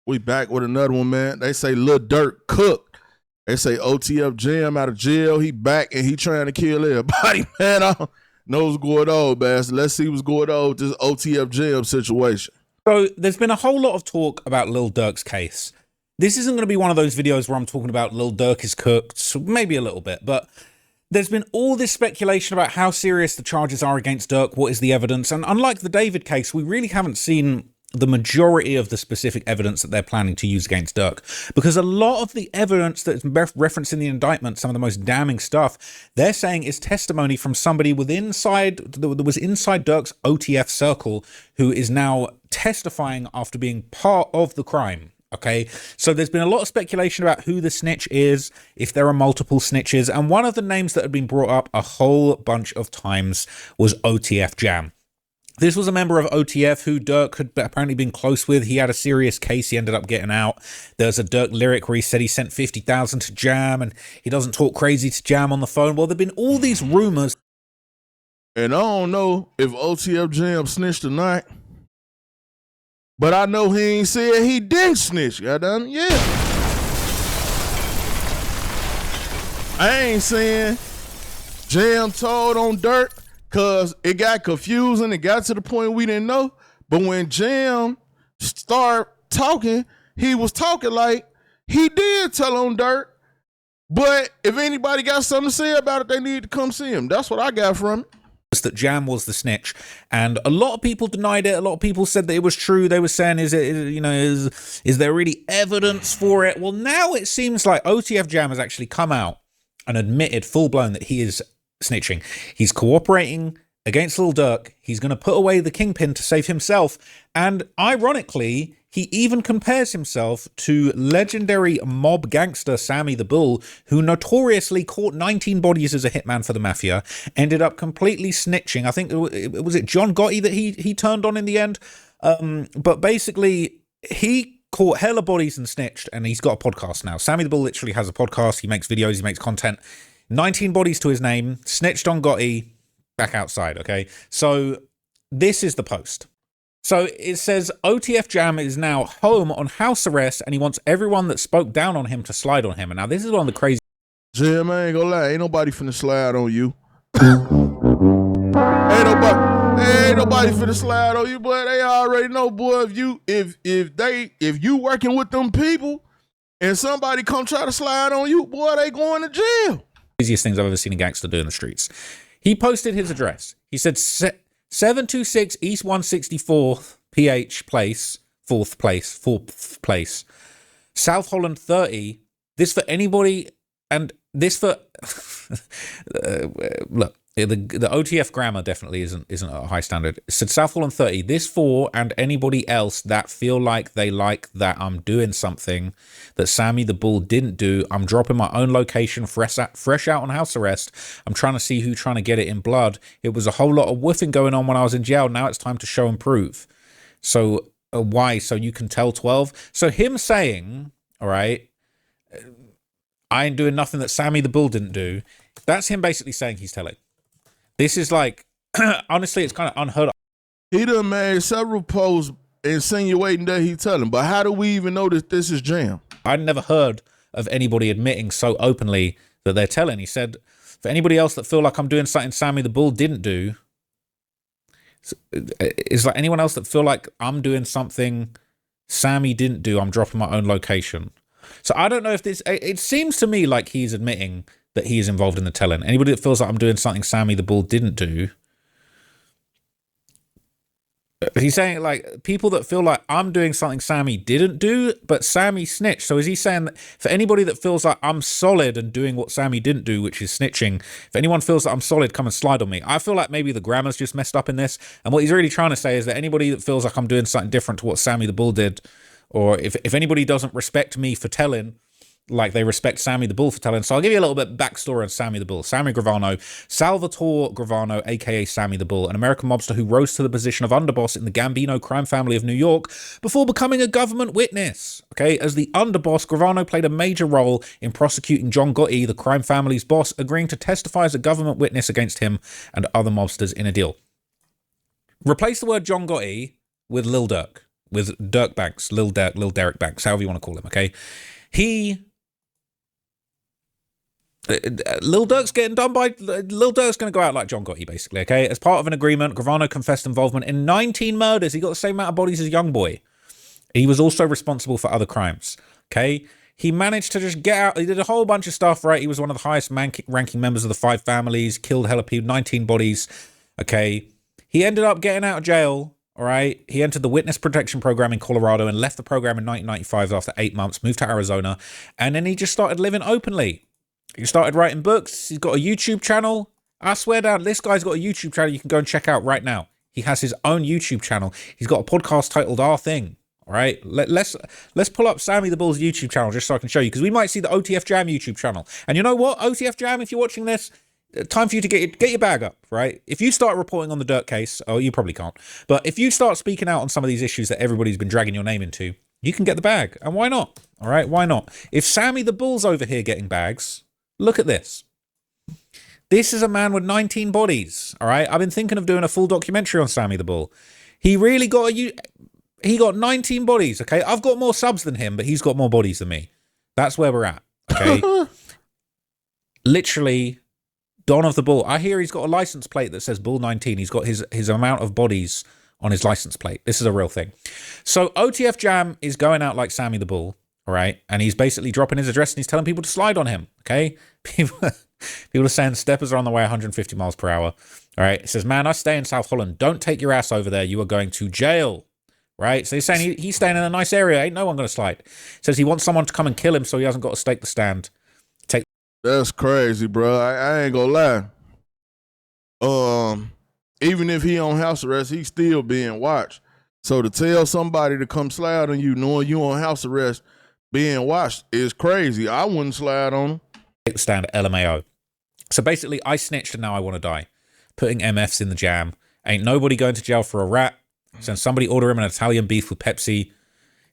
We back with another one, man. They say Lil Durk cooked. They say OTF Jam out of jail. He back and he trying to kill everybody, man. I don't know what's going on, man. So let's see what's going on with this OTF Jam situation. So there's been a whole lot of talk about Lil Durk's case. This isn't going to be one of those videos where I'm talking about Lil Durk is cooked, maybe a little bit, but there's been all this speculation about how serious the charges are against Durk, what is the evidence, and unlike the David case, we really haven't seen the majority of the specific evidence that they're planning to use against Durk, because a lot of the evidence that's referenced in the indictment, some of the most damning stuff, they're saying is testimony from somebody that was inside Durk's OTF circle, who is now testifying after being part of the crime. Okay, so there's been a lot of speculation about who the snitch is, if there are multiple snitches, and one of the names that had been brought up a whole bunch of times was OTF Jam. This was a member of OTF who Durk had apparently been close with. He had a serious case. He ended up getting out. There's a Durk lyric where he said he sent 50,000 to Jam and he doesn't talk crazy to Jam on the phone. Well, there've been all these rumors. And I don't know if OTF Jam snitched or not, but I know he ain't said he did snitch. Goddamn, yeah. I ain't saying Jam told on Durk, because it got confusing. It got to the point we didn't know. But when Jam started talking, he was talking like he did tell on Durk. But if anybody got something to say about it, they need to come see him. That's what I got from it. That Jam was the snitch, and a lot of people denied it. A lot of people said that it was true. They were saying, is there really evidence for it? Well, now it seems like OTF Jam has actually come out and admitted full-blown that he is snitching. He's cooperating against Lil Durk. He's going to put away the kingpin to save himself. And ironically, he even compares himself to legendary mob gangster Sammy the Bull, who notoriously caught 19 bodies as a hitman for the mafia, ended up completely snitching. I think it was John Gotti that he turned on in the end. But basically, he caught hella bodies and snitched, and he's got a podcast now. Sammy the Bull literally has a podcast. He makes videos, he makes content. 19 bodies to his name, snitched on Gotti, back outside, okay? So this is the post. So it says, OTF Jam is now home on house arrest, and he wants everyone that spoke down on him to slide on him. And now this is one of the crazy... Jam, I ain't gonna lie, ain't nobody finna slide on you. ain't nobody finna slide on you, boy. They already know, boy, if you working with them people and somebody come try to slide on you, boy, they going to jail. Craziest things I've ever seen a gangster do in the streets. He posted his address. He said 726 East 164th PH Place, fourth place, South Holland 30. This for anybody, and this for look. The OTF grammar definitely isn't at a high standard. It said South Holland 30. This for and anybody else that feel like they like that I'm doing something that Sammy the Bull didn't do. I'm dropping my own location, fresh out on house arrest. I'm trying to see who trying to get it in blood. It was a whole lot of woofing going on when I was in jail. Now it's time to show and prove. So why? So you can tell 12. So him saying, all right, I ain't doing nothing that Sammy the Bull didn't do. That's him basically saying he's telling. This is like, honestly, it's kind of unheard of. He done made several posts insinuating that he telling, but how do we even know that this is Jam? I'd never heard of anybody admitting so openly that they're telling. He said, for anybody else that feel like I'm doing something Sammy the Bull didn't do, it's like anyone else that feel like I'm doing something Sammy didn't do, I'm dropping my own location. So I don't know if this, it seems to me like he's admitting that he is involved in the telling. Anybody that feels like I'm doing something Sammy the Bull didn't do. He's saying like people that feel like I'm doing something Sammy didn't do, but Sammy snitched. So is he saying that for anybody that feels like I'm solid and doing what Sammy didn't do, which is snitching, if anyone feels that I'm solid, come and slide on me. I feel like maybe the grammar's just messed up in this. And what he's really trying to say is that anybody that feels like I'm doing something different to what Sammy the Bull did, or if anybody doesn't respect me for telling, like they respect Sammy the Bull for telling. So I'll give you a little bit of backstory on Sammy the Bull. Sammy Gravano, Salvatore Gravano, aka Sammy the Bull, an American mobster who rose to the position of underboss in the Gambino crime family of New York before becoming a government witness. Okay, as the underboss, Gravano played a major role in prosecuting John Gotti, the crime family's boss, agreeing to testify as a government witness against him and other mobsters in a deal. Replace the word John Gotti with Lil Durk. with Dirk Banks, Lil Derek Banks, however you want to call him, okay? Lil Durk's getting done by... Lil Durk's going to go out like John Gotti, basically, okay? As part of an agreement, Gravano confessed involvement in 19 murders. He got the same amount of bodies as Youngboy. He was also responsible for other crimes, okay? He managed to just get out. He did a whole bunch of stuff, right? He was one of the highest ranking members of the 5 families, killed hella people, 19 bodies, okay? He ended up getting out of jail, all right? He entered the witness protection program in Colorado and left the program in 1995 after 8 months, moved to Arizona, and then he just started living openly. He started writing books. He's got a YouTube channel. I swear down, this guy's got a YouTube channel you can go and check out right now. He has his own YouTube channel. He's got a podcast titled Our Thing. All right, let's pull up Sammy the Bull's YouTube channel just so I can show you, because we might see the OTF Jam YouTube channel. And you know what, OTF Jam, if you're watching this, time for you to get your bag up, right? If you start reporting on the Durk case, oh, you probably can't, but if you start speaking out on some of these issues that everybody's been dragging your name into, you can get the bag. And why not? All right, why not? If Sammy the Bull's over here getting bags, look at this. This is a man with 19 bodies, all right? I've been thinking of doing a full documentary on Sammy the Bull. He really got he got 19 bodies, okay? I've got more subs than him, but he's got more bodies than me. That's where we're at, okay? Literally, Don of the Bull. I hear he's got a license plate that says Bull 19. He's got his amount of bodies on his license plate. This is a real thing. So OTF Jam is going out like Sammy the Bull, all right? And he's basically dropping his address and he's telling people to slide on him, okay? People are saying steppers are on the way 150 miles per hour, all right? It says, man, I stay in South Holland. Don't take your ass over there. You are going to jail. Right, so he's saying he's staying in a nice area. Ain't no one going to slide. Says he wants someone to come and kill him so he hasn't got to stake the stand. That's crazy, bro. I ain't gonna lie. Even if he on house arrest, he's still being watched. So to tell somebody to come slide on you, knowing you on house arrest, being watched, is crazy. I wouldn't slide on him. Take the stand at LMAO. So basically, I snitched and now I want to die. Putting MFs in the jam. Ain't nobody going to jail for a rat. So somebody order him an Italian beef with Pepsi.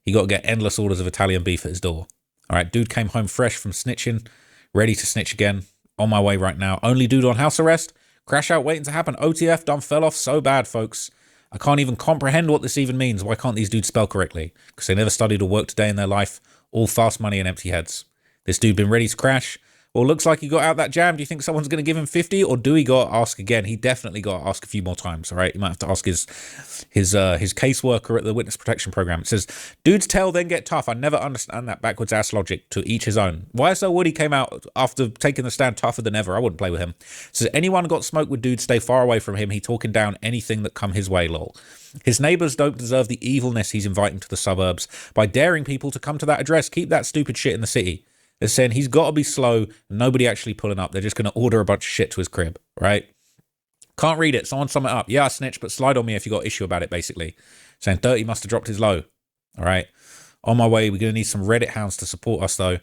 He got to get endless orders of Italian beef at his door. All right, dude came home fresh from snitching, ready to snitch again. On my way right now. Only dude on house arrest. Crash out waiting to happen. OTF done fell off so bad, folks. I can't even comprehend what this even means. Why can't these dudes spell correctly? Because they never studied or worked a day in their life. All fast money and empty heads. This dude been ready to crash. Well, looks like he got out that jam. Do you think someone's going to give him 50, or do he got to ask again? He definitely got to ask a few more times, all right? He might have to ask his caseworker at the witness protection program. It says, dudes tell, then get tough. I never understand that backwards ass logic. To each his own. YSL Woody came out after taking the stand tougher than ever. I wouldn't play with him. It says, anyone got smoked with dudes, stay far away from him. He talking down anything that come his way, lol. His neighbors don't deserve the evilness he's inviting to the suburbs by daring people to come to that address. Keep that stupid shit in the city. They're saying he's got to be slow. Nobody actually pulling up. They're just going to order a bunch of shit to his crib, right? Can't read it. Someone sum it up. Yeah, I snitched, but slide on me if you got issue about it, basically. Saying 30 must have dropped his low. All right. On my way. We're going to need some Reddit hounds to support us, though.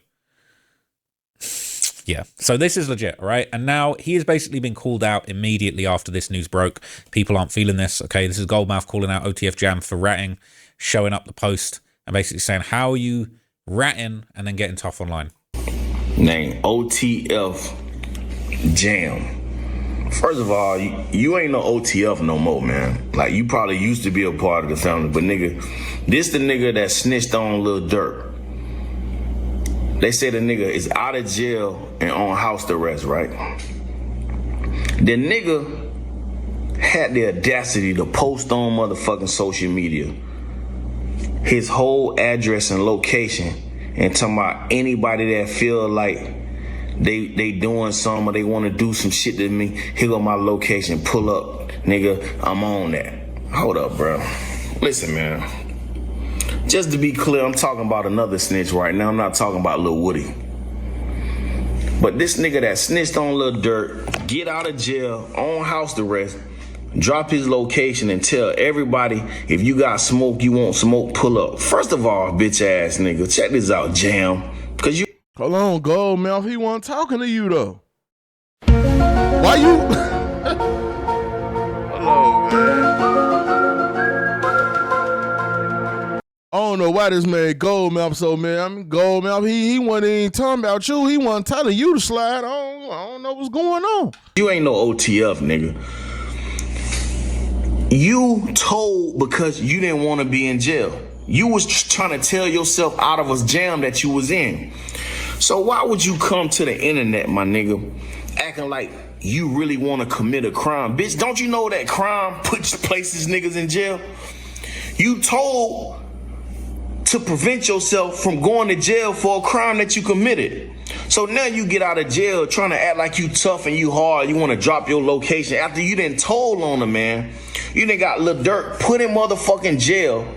Yeah. So this is legit, all right? And now he has basically been called out immediately after this news broke. People aren't feeling this, okay? This is Goldmouth calling out OTF Jam for ratting, showing up the post, and basically saying, how are you ratting and then getting tough online? Name OTF Jam. First of all, you ain't no OTF no more, man. Like, you probably used to be a part of the family, but nigga, this the nigga that snitched on Lil Durk. They say the nigga is out of jail and on house arrest, right? The nigga had the audacity to post on motherfucking social media his whole address and location, and talking about anybody that feel like they doing something or they want to do some shit to me, here go my location, pull up, nigga, I'm on that. Hold up, bro. Listen, man. Just to be clear, I'm talking about another snitch right now. I'm not talking about Lil Woody. But this nigga that snitched on Lil Durk, get out of jail, on house arrest, drop his location and tell everybody, if you got smoke, you want smoke, pull up. First of all, bitch ass nigga, check this out, Jam. Cause you... Hold on, Goldmouth. He wasn't talking to you, though. Why you... Hello, man. I don't know why this man Goldmouth so, man. I mean, Goldmouth, he wasn't even talking about you. He wasn't telling you to slide. I don't know what's going on. You ain't no OTF, nigga. You told because you didn't want to be in jail. You was trying to tell yourself out of a jam that you was in. So why would you come to the internet, my nigga, acting like you really want to commit a crime? Bitch, don't you know that crime places niggas in jail? You told to prevent yourself from going to jail for a crime that you committed. So now you get out of jail trying to act like you tough and you hard. You want to drop your location after you done told on him, man. You done got Lil Durk put in motherfucking jail,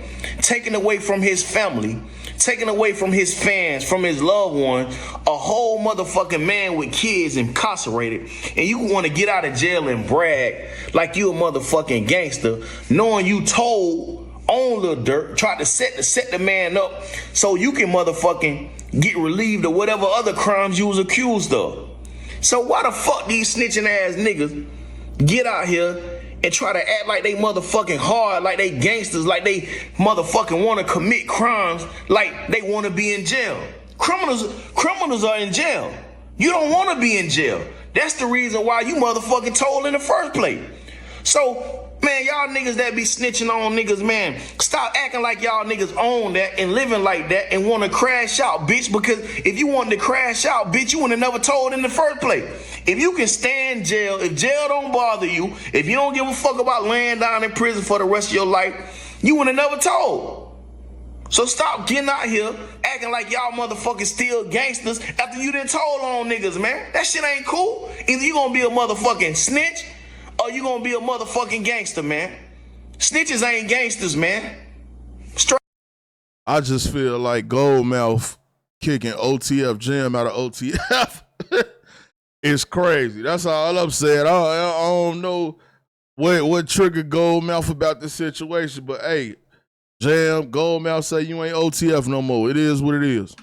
taken away from his family, taken away from his fans, from his loved ones, a whole motherfucking man with kids incarcerated, and you want to get out of jail and brag like you a motherfucking gangster, knowing you told on Lil Durk, tried to set the man up so you can motherfucking get relieved of whatever other crimes you was accused of. So why the fuck these snitching ass niggas get out here and try to act like they motherfucking hard, like they gangsters, like they motherfucking want to commit crimes, like they want to be in jail? Criminals are in jail. You don't want to be in jail. That's the reason why you motherfucking told in the first place. So, man, y'all niggas that be snitching on niggas, man, stop acting like y'all niggas own that and living like that and want to crash out, bitch, because if you wanted to crash out, bitch, you would have never told in the first place. If you can stand jail, if jail don't bother you, if you don't give a fuck about laying down in prison for the rest of your life, you would have never told. So stop getting out here acting like y'all motherfuckers still gangsters after you done told on niggas, man. That shit ain't cool. Either you gonna be a motherfucking snitch or you gonna be a motherfucking gangster, man. Snitches ain't gangsters, man. Straight. I just feel like Goldmouth kicking OTF Jam out of OTF is crazy. That's all I'm saying. I don't know what triggered Goldmouth about this situation, but hey, Jam, Goldmouth say you ain't OTF no more. It is what it is.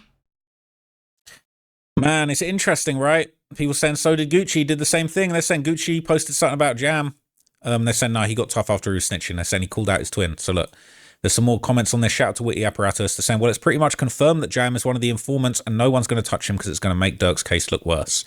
Man, it's interesting, right? People saying so did Gucci, did the same thing. They're saying Gucci posted something about Jam. They're saying, no, he got tough after he was snitching. They're saying he called out his twin. So look, there's some more comments on this. Shout out to Witty Apparatus. They're saying, well, it's pretty much confirmed that Jam is one of the informants and no one's going to touch him because it's going to make Durk's case look worse.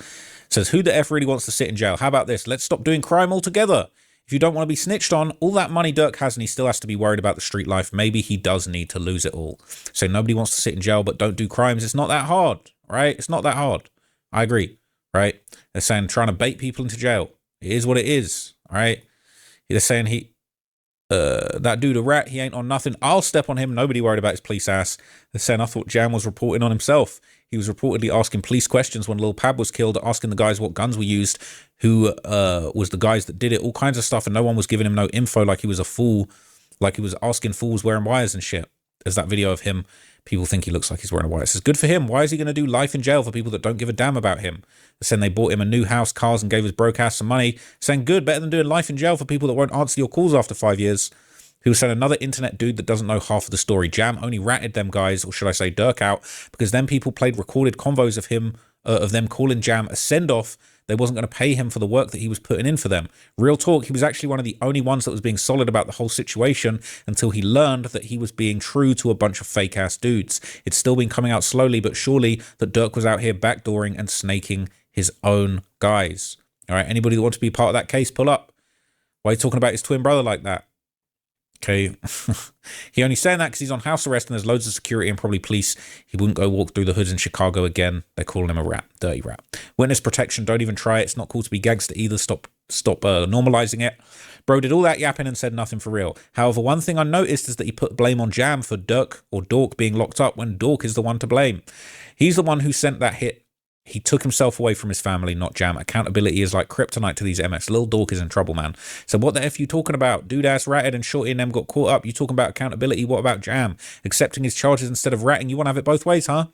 Says, who the F really wants to sit in jail? How about this? Let's stop doing crime altogether. If you don't want to be snitched on, all that money Durk has and he still has to be worried about the street life, maybe he does need to lose it all. So nobody wants to sit in jail but don't do crimes. It's not that hard, right? It's not that hard. I agree, right? They're saying trying to bait people into jail. It is what it is, all right? They're saying that dude a rat, he ain't on nothing. I'll step on him. Nobody worried about his police ass. They're saying I thought Jam was reporting on himself. He was reportedly asking police questions when Lil Pab was killed, asking the guys what guns were used, who was the guys that did it, all kinds of stuff, and no one was giving him no info, like he was a fool, like he was asking fools wearing wires and shit. There's that video of him. People think he looks like he's wearing a wire. It's good for him. Why is he going to do life in jail for people that don't give a damn about him? They're saying they bought him a new house, cars, and gave his broke ass some money. Saying good, better than doing life in jail for people that won't answer your calls after 5 years. He was saying another internet dude that doesn't know half of the story. Jam only ratted them guys, or should I say Durk, out because then people played recorded convos of him, of them calling Jam a send-off. They wasn't going to pay him for the work that he was putting in for them. Real talk, he was actually one of the only ones that was being solid about the whole situation until he learned that he was being true to a bunch of fake-ass dudes. It's still been coming out slowly but surely that Durk was out here backdooring and snaking his own guys. All right, anybody that wants to be part of that case, pull up. Why are you talking about his twin brother like that? Okay, he only saying that because he's on house arrest and there's loads of security and probably police. He wouldn't go walk through the hoods in Chicago again. They're calling him a rat, dirty rat. Witness protection, don't even try it. It's not cool to be gangster either. Stop normalizing it. Bro did all that yapping and said nothing for real. However, one thing I noticed is that he put blame on Jam for Durk or Dork being locked up when Dork is the one to blame. He's the one who sent that hit. He took himself away from his family, not Jam. Accountability is like kryptonite to these MS. Lil Durk is in trouble, man. So what the F you talking about? Dude ass ratted and Shorty and them got caught up. You talking about accountability? What about Jam? Accepting his charges instead of ratting? You want to have it both ways, huh?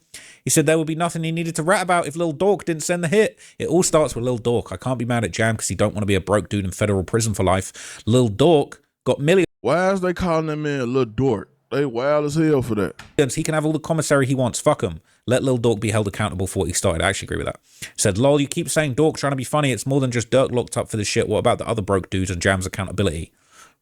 He said there would be nothing he needed to rat about if Lil Durk didn't send the hit. It all starts with Lil Durk. I can't be mad at Jam because he don't want to be a broke dude in federal prison for life. Lil Durk got millions. Why is they calling that man Lil Durk? They wild as hell for that. He can have all the commissary he wants. Fuck him. Let Lil Durk be held accountable for what he started. I actually agree with that. Said, lol, you keep saying Durk trying to be funny. It's more than just Durk locked up for this shit. What about the other broke dudes and Jam's accountability?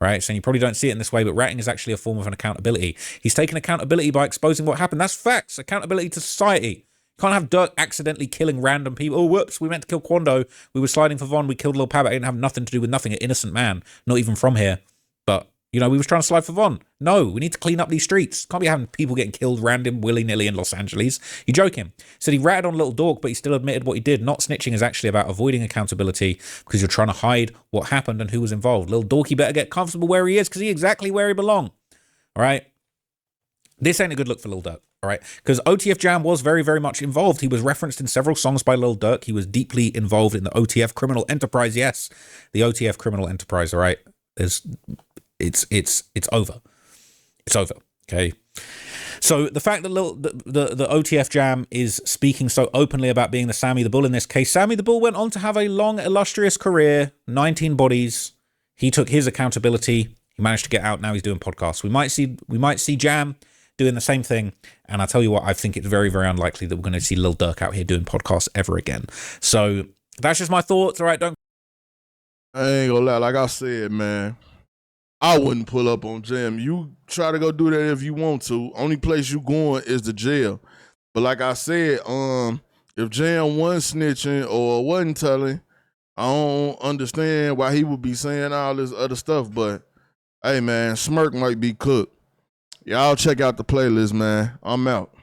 Right? So you probably don't see it in this way, but ratting is actually a form of an accountability. He's taking accountability by exposing what happened. That's facts. Accountability to society. You can't have Durk accidentally killing random people. Oh, whoops, we meant to kill Quando. We were sliding for Von. We killed Lil Pab. It didn't have nothing to do with nothing. An innocent man. Not even from here. But You know, we was trying to slide for Von. No, we need to clean up these streets. Can't be having people getting killed random willy-nilly in Los Angeles. You joking? Said he ratted on Lil Durk, but he still admitted what he did. Not snitching is actually about avoiding accountability because you're trying to hide what happened and who was involved. Lil Durk, he better get comfortable where he is because he's exactly where he belongs. All right? This ain't a good look for Lil Durk. All right, because OTF Jam was very, very much involved. He was referenced in several songs by Lil Durk. He was deeply involved in the OTF criminal enterprise. Yes, the OTF criminal enterprise. All right, it's over. It's over. Okay. So the fact that the OTF Jam is speaking so openly about being the Sammy the Bull in this case, Sammy the Bull went on to have a long, illustrious career, 19 bodies. He took his accountability. He managed to get out. Now he's doing podcasts. We might see Jam doing the same thing, and I tell you what, I think it's very, very unlikely that we're going to see Lil Durk out here doing podcasts ever again. So that's just my thoughts. All right, I ain't gonna lie, like I said, man, I wouldn't pull up on Jam. You try to go do that if you want to. Only place you going is the jail. But like I said, if Jam wasn't snitching or wasn't telling, I don't understand why he would be saying all this other stuff. But hey, man, Smirk might be cooked. Y'all check out the playlist, man. I'm out.